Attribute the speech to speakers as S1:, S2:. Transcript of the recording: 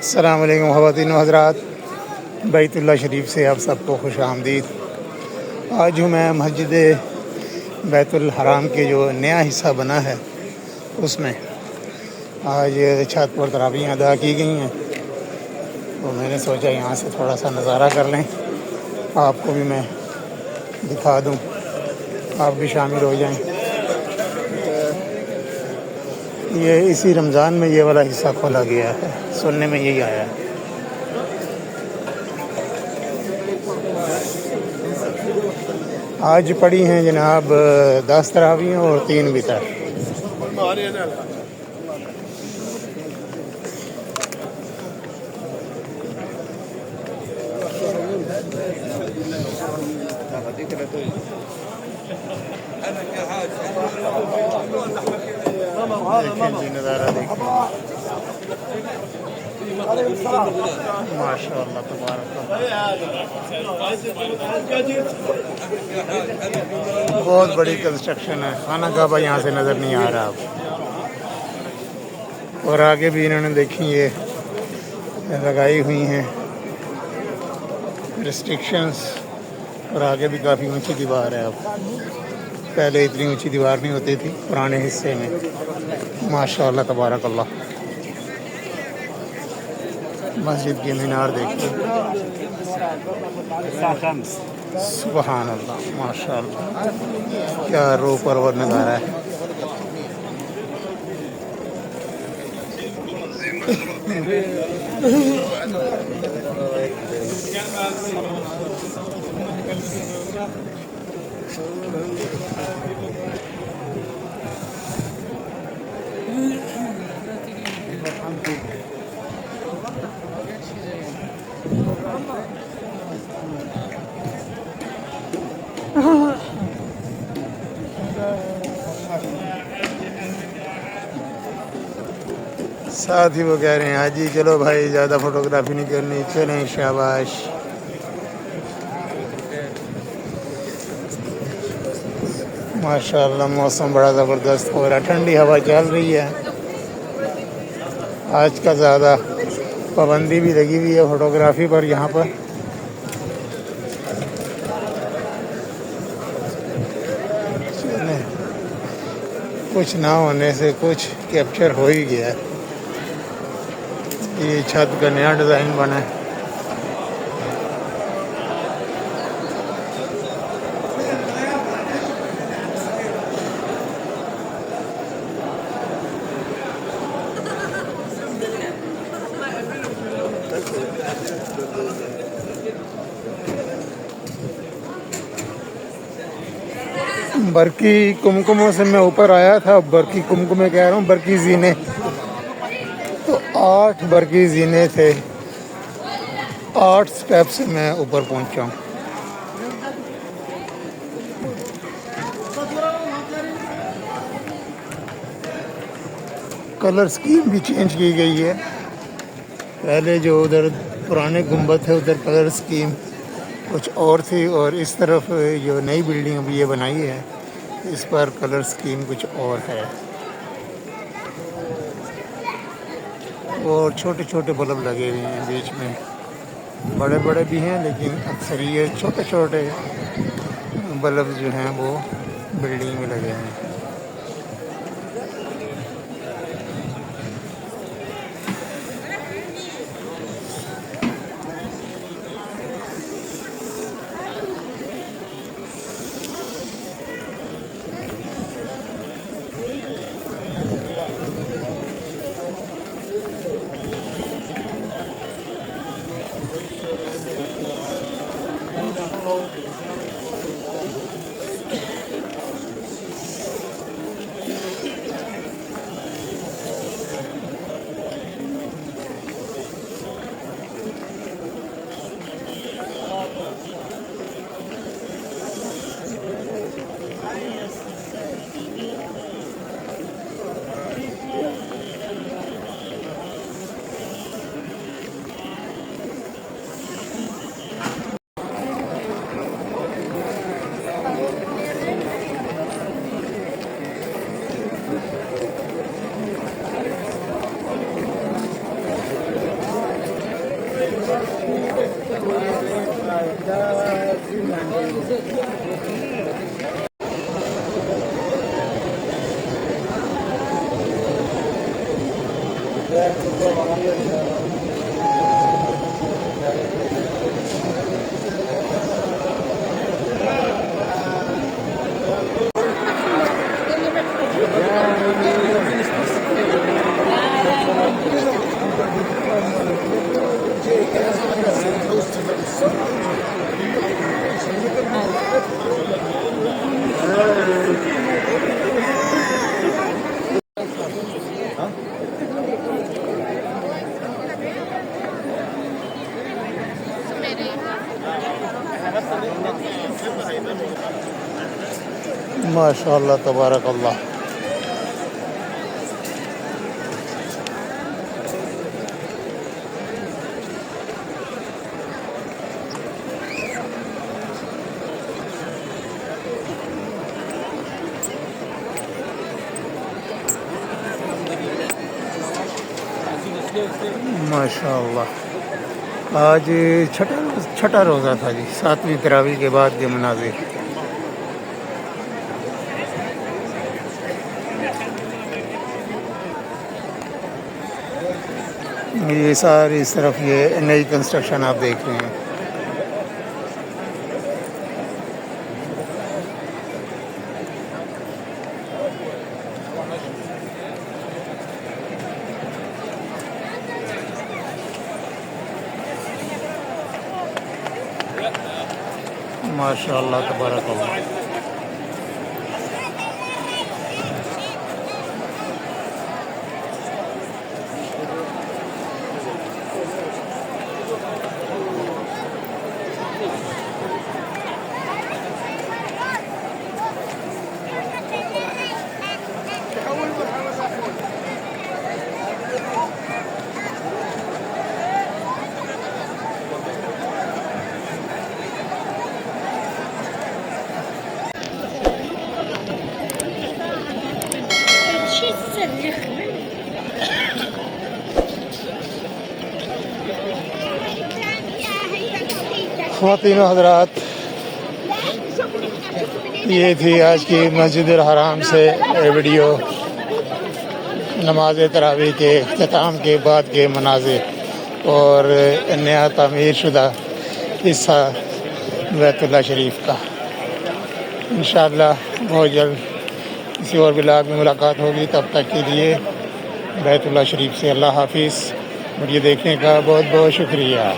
S1: अस्सलाम वालेकुम ख़वातीन व हज़रात, बैतुल्लाह शरीफ से आप सबको खुश आमदीद। आज हूँ मैं मस्जिद बैतुल हराम के जो नया हिस्सा बना है उसमें। आज छत पर तरावीह अदा की गई हैं, तो मैंने सोचा यहाँ से थोड़ा सा नज़ारा कर लें, आपको भी मैं दिखा दूँ, आप भी शामिल हो जाएं। ये इसी रमज़ान में ये वाला हिस्सा खोला गया है, सुनने में यही आया है। आज पढ़ी हैं जनाब 10 तरावीह और 3 वितर। देखें जी, नज़ारा देखें, माशाअल्लाह तबारक। बहुत बड़ी कंस्ट्रक्शन है। खाना काबा यहाँ से नज़र नहीं आ रहा अब। और आगे भी इन्होंने देखी ये लगाई हुई हैं रिस्ट्रिक्शंस, और आगे भी काफ़ी ऊंची दीवार है। अब पहले इतनी ऊंची दीवार नहीं होती थी पुराने हिस्से में। माशाअल्लाह तबारक अल्लाह। मस्जिद की मीनार देखिए, सुबहान अल्लाह, माशाअल्लाह, क्या रूह परवर नज़ारा है। साथ ही वो कह रहे हैं हाजी चलो भाई, ज़्यादा फोटोग्राफी नहीं करनी, चलें, शाबाश। माशाअल्लाह मौसम बड़ा ज़बरदस्त हो रहा है, ठंडी हवा चल रही है। आज का ज़्यादा पाबंदी भी लगी हुई है फोटोग्राफी पर यहाँ पर। कुछ ना होने से कुछ कैप्चर हो ही गया है। ये छत का नया डिज़ाइन बना है। बरकी कुमकुमों से मैं ऊपर आया था, बरकी कुमकुमे कह रहा हूँ, बरकी जीने, तो 8 बरकी जीने थे, 8 स्टेप से मैं ऊपर पहुँचा हूँ। कलर स्कीम भी चेंज की गई है। पहले जो उधर पुराने गुंबद थे उधर कलर स्कीम कुछ और थी, और इस तरफ जो नई बिल्डिंग अभी ये बनाई है इस पर कलर स्कीम कुछ और है। और छोटे छोटे बल्ब लगे हुए हैं बीच में, बड़े बड़े भी हैं, लेकिन अक्सर ये छोटे छोटे बल्ब जो हैं वो बिल्डिंग में लगे हैं। माशाअल्लाह तबारक अल्लाह। माशाअल्लाह आज छठा रोज़ा था जी, 7वीं तरावी के बाद के मनाज़िर। ये सारी इस तरफ ये नई कंस्ट्रक्शन आप देख रहे हैं। माशाअल्लाह तबारक अल्लाह। ख़वातीन हज़रात, ये थी आज की मस्जिद हराम से वीडियो नमाज तरावी के इख्तिताम के बाद के मनाज़िर और नया तामीर शुदा हिस्सा बैतुल्लाह शरीफ का। इंशाअल्लाह बहुत जल्द किसी और ब्लॉग में मुलाकात होगी। तब तक के लिए बैतुल्लाह शरीफ से अल्लाह हाफिज़। वीडियो देखने का बहुत बहुत शुक्रिया।